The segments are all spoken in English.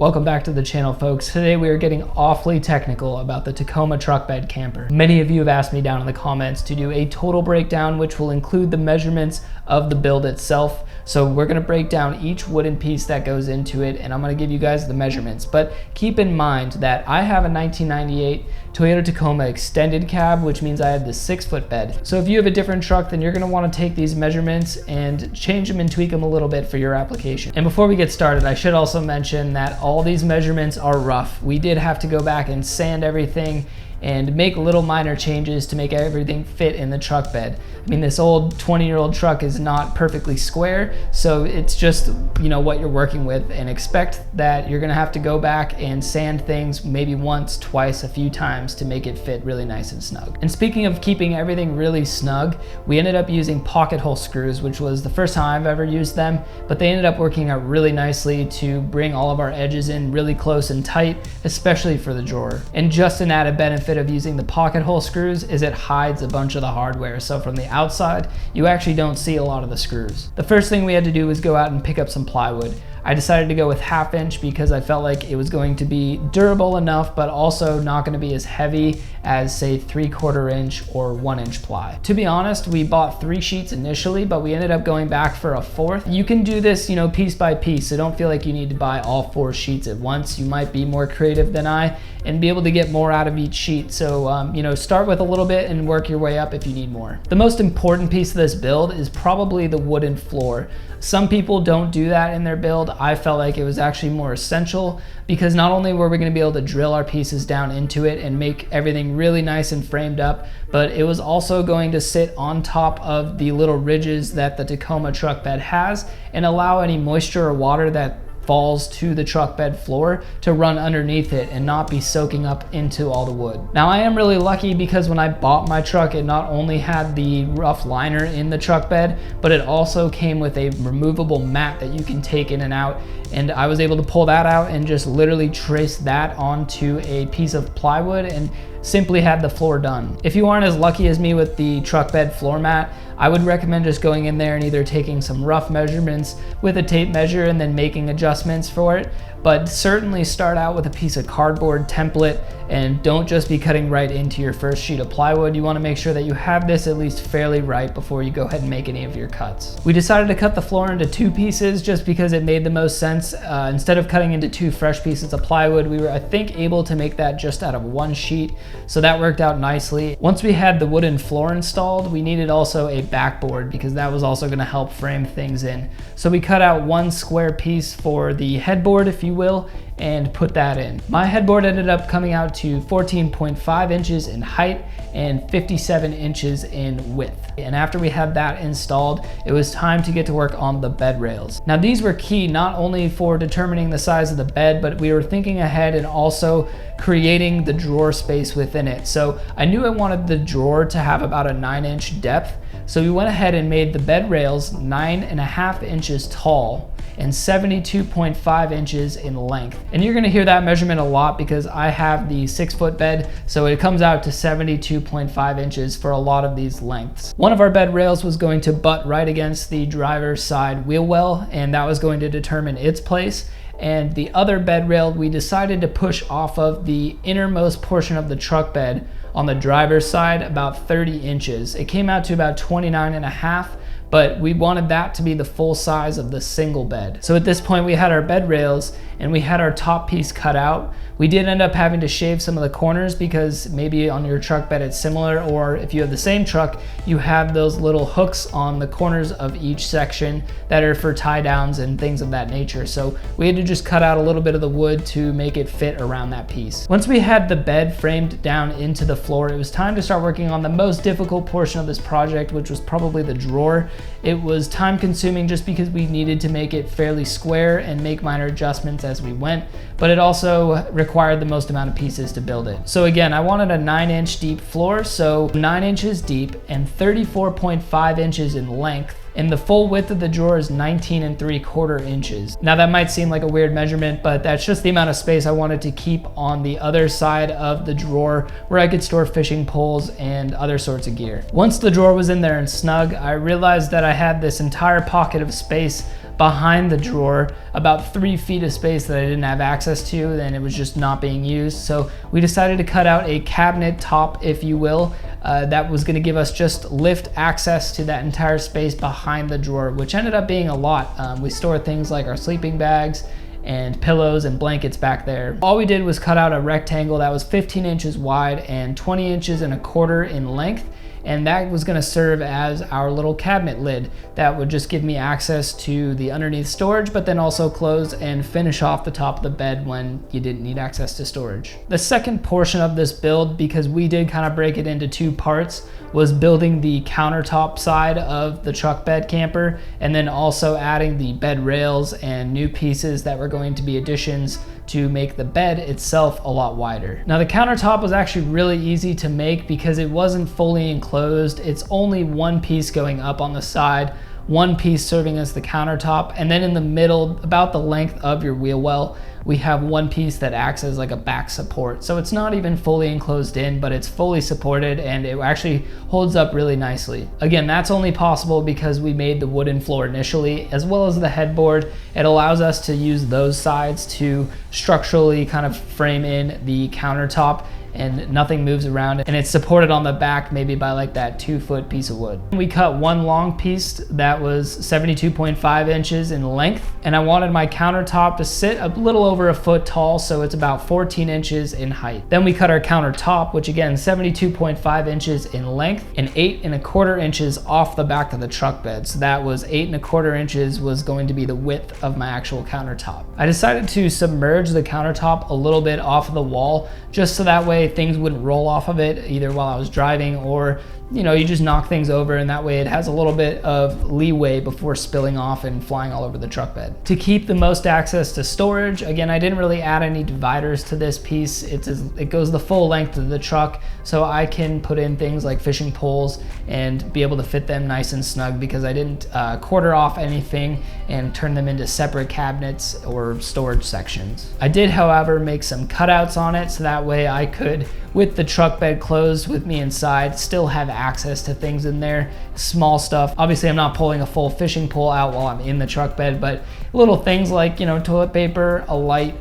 Welcome back to the channel, folks. Today we are getting awfully technical about the Tacoma truck bed camper. Many of you have asked me down in the comments to do a total breakdown, which will include the measurements of the build itself. So we're gonna break down each wooden piece that goes into it, and I'm gonna give you guys the measurements. But keep in mind that I have a 1998 Toyota Tacoma extended cab, which means I have the 6-foot bed. So if you have a different truck, then you're gonna wanna take these measurements and change them and tweak them a little bit for your application. And before we get started, I should also mention that all these measurements are rough. We did have to go back and sand everything and make little minor changes to make everything fit in the truck bed. I mean, this old 20-year-old truck is not perfectly square, so it's just, you know, what you're working with, and expect that you're gonna have to go back and sand things maybe once, twice, a few times to make it fit really nice and snug. And speaking of keeping everything really snug, we ended up using pocket hole screws, which was the first time I've ever used them, but they ended up working out really nicely to bring all of our edges in really close and tight, especially for the drawer. And just an added benefit of using the pocket hole screws is it hides a bunch of the hardware, so from the outside you actually don't see a lot of the screws. The first thing we had to do was go out and pick up some plywood. I decided to go with 1/2 inch because I felt like it was going to be durable enough, but also not going to be as heavy as, say, 3/4 inch or 1 inch ply. To be honest, we bought 3 sheets initially, but we ended up going back for a 4th. You can do this, you know, piece by piece, so don't feel like you need to buy all 4 sheets at once. You might be more creative than I and be able to get more out of each sheet. So, you know, start with a little bit and work your way up if you need more. The most important piece of this build is probably the wooden floor. Some people don't do that in their build. I felt like it was actually more essential because not only were we going to be able to drill our pieces down into it and make everything really nice and framed up, but it was also going to sit on top of the little ridges that the Tacoma truck bed has and allow any moisture or water that falls to the truck bed floor to run underneath it and not be soaking up into all the wood. Now, I am really lucky because when I bought my truck, it not only had the rough liner in the truck bed, but it also came with a removable mat that you can take in and out. And I was able to pull that out and just literally trace that onto a piece of plywood and simply had the floor done. If you aren't as lucky as me with the truck bed floor mat, I would recommend just going in there and either taking some rough measurements with a tape measure and then making adjustments for it. But certainly start out with a piece of cardboard template and don't just be cutting right into your first sheet of plywood. You want to make sure that you have this at least fairly right before you go ahead and make any of your cuts. We decided to cut the floor into 2 pieces just because it made the most sense. Instead of cutting into 2 fresh pieces of plywood, we were, I think, able to make that just out of 1 sheet. So that worked out nicely. Once we had the wooden floor installed, we needed also a backboard because that was also going to help frame things in. So we cut out 1 square piece for the headboard, if you will, and put that in. My headboard ended up coming out to 14.5 inches in height and 57 inches in width. And after we had that installed, it was time to get to work on the bed rails. Now, these were key not only for determining the size of the bed, but we were thinking ahead and also creating the drawer space within it. So I knew I wanted the drawer to have about a 9-inch depth. So we went ahead and made the bed rails 9.5 inches tall and 72.5 inches in length. And you're gonna hear that measurement a lot because I have the 6-foot bed, so it comes out to 72.5 inches for a lot of these lengths. One of our bed rails was going to butt right against the driver's side wheel well, and that was going to determine its place. And the other bed rail, we decided to push off of the innermost portion of the truck bed on the driver's side about 30 inches. It came out to about 29.5, but we wanted that to be the full size of the single bed. So at this point we had our bed rails and we had our top piece cut out. We did end up having to shave some of the corners because maybe on your truck bed it's similar, or if you have the same truck, you have those little hooks on the corners of each section that are for tie downs and things of that nature. So we had to just cut out a little bit of the wood to make it fit around that piece. Once we had the bed framed down into the floor, it was time to start working on the most difficult portion of this project, which was probably the drawer. It was time consuming just because we needed to make it fairly square and make minor adjustments as we went, but it also required the most amount of pieces to build it. So again, I wanted a 9-inch deep floor, so 9 inches deep and 34.5 inches in length. And the full width of the drawer is 19.75 inches. Now that might seem like a weird measurement, but that's just the amount of space I wanted to keep on the other side of the drawer where I could store fishing poles and other sorts of gear. Once the drawer was in there and snug, I realized that I had this entire pocket of space behind the drawer, about 3 feet of space that I didn't have access to, and it was just not being used. So we decided to cut out a cabinet top, if you will, that was going to give us just lift access to that entire space behind the drawer, which ended up being a lot. We store things like our sleeping bags and pillows and blankets back there. All we did was cut out a rectangle that was 15 inches wide and 20 inches and a quarter in length, and that was going to serve as our little cabinet lid that would just give me access to the underneath storage, but then also close and finish off the top of the bed when you didn't need access to storage. The second portion of this build, because we did kind of break it into 2 parts, was building the countertop side of the truck bed camper, and then also adding the bed rails and new pieces that were going to be additions to make the bed itself a lot wider. Now the countertop was actually really easy to make because it wasn't fully enclosed. It's only one piece going up on the side, one piece serving as the countertop, and then in the middle, about the length of your wheel well, we have one piece that acts as like a back support. So it's not even fully enclosed in, but it's fully supported and it actually holds up really nicely. Again, that's only possible because we made the wooden floor initially, as well as the headboard. It allows us to use those sides to structurally kind of frame in the countertop, and nothing moves around, and it's supported on the back maybe by like that 2-foot piece of wood. We cut one long piece that was 72.5 inches in length, and I wanted my countertop to sit a little over a foot tall, so it's about 14 inches in height. Then we cut our countertop, which again 72.5 inches in length and 8¼ inches off the back of the truck bed. So that was 8¼ inches was going to be the width of my actual countertop. I decided to submerge the countertop a little bit off of the wall, just so that way things wouldn't roll off of it either while I was driving, or you just knock things over, and that way it has a little bit of leeway before spilling off and flying all over the truck bed. To keep the most access to storage, again, I didn't really add any dividers to this piece. It goes the full length of the truck, so I can put in things like fishing poles and be able to fit them nice and snug, because I didn't quarter off anything and turn them into separate cabinets or storage sections. I did, however, make some cutouts on it, so that way I could, with the truck bed closed with me inside, still have access to things in there, small stuff. Obviously, I'm not pulling a full fishing pole out while I'm in the truck bed, but little things like, toilet paper, a light,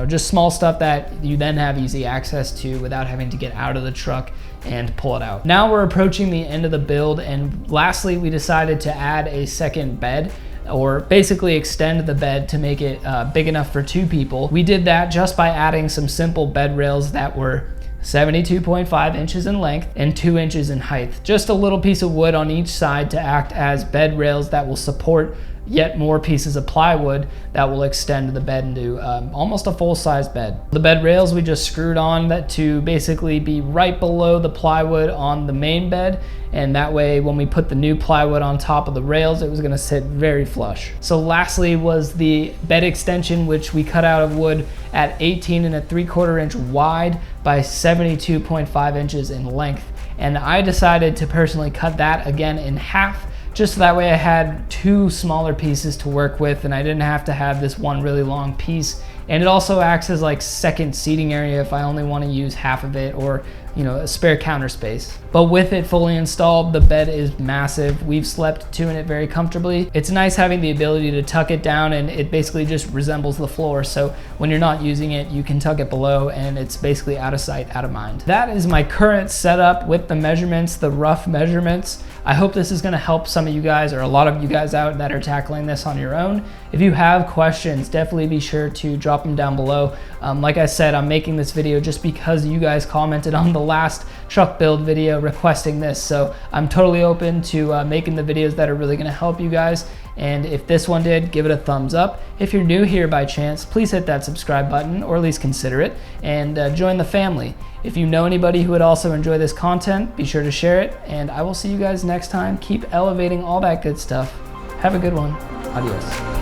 just small stuff that you then have easy access to without having to get out of the truck and pull it out. Now we're approaching the end of the build, and lastly, we decided to add a second bed, or basically extend the bed to make it big enough for 2 people. We did that just by adding some simple bed rails that were 72.5 inches in length and 2 inches in height. Just a little piece of wood on each side to act as bed rails that will support yet more pieces of plywood that will extend the bed into almost a full-size bed. The bed rails we just screwed on that to basically be right below the plywood on the main bed, and that way when we put the new plywood on top of the rails, it was going to sit very flush. So lastly was the bed extension, which we cut out of wood at 18¾ inch wide by 72.5 inches in length, and I decided to personally cut that again in half, just so that way I had 2 smaller pieces to work with and I didn't have to have this one really long piece. And it also acts as like second seating area if I only want to use half of it, or a spare counter space. But with it fully installed, the bed is massive. We've slept 2 in it very comfortably. It's nice having the ability to tuck it down, and it basically just resembles the floor. So when you're not using it, you can tuck it below and it's basically out of sight, out of mind. That is my current setup with the measurements, the rough measurements. I hope this is gonna help some of you guys, or a lot of you guys out that are tackling this on your own. If you have questions, definitely be sure to drop them down below. Like I said, I'm making this video just because you guys commented on the last truck build video requesting this. So I'm totally open to making the videos that are really gonna help you guys. And if this one did, give it a thumbs up. If you're new here by chance, please hit that subscribe button, or at least consider it, and join the family. If you know anybody who would also enjoy this content, be sure to share it, and I will see you guys next time. Keep elevating all that good stuff. Have a good one. Adios.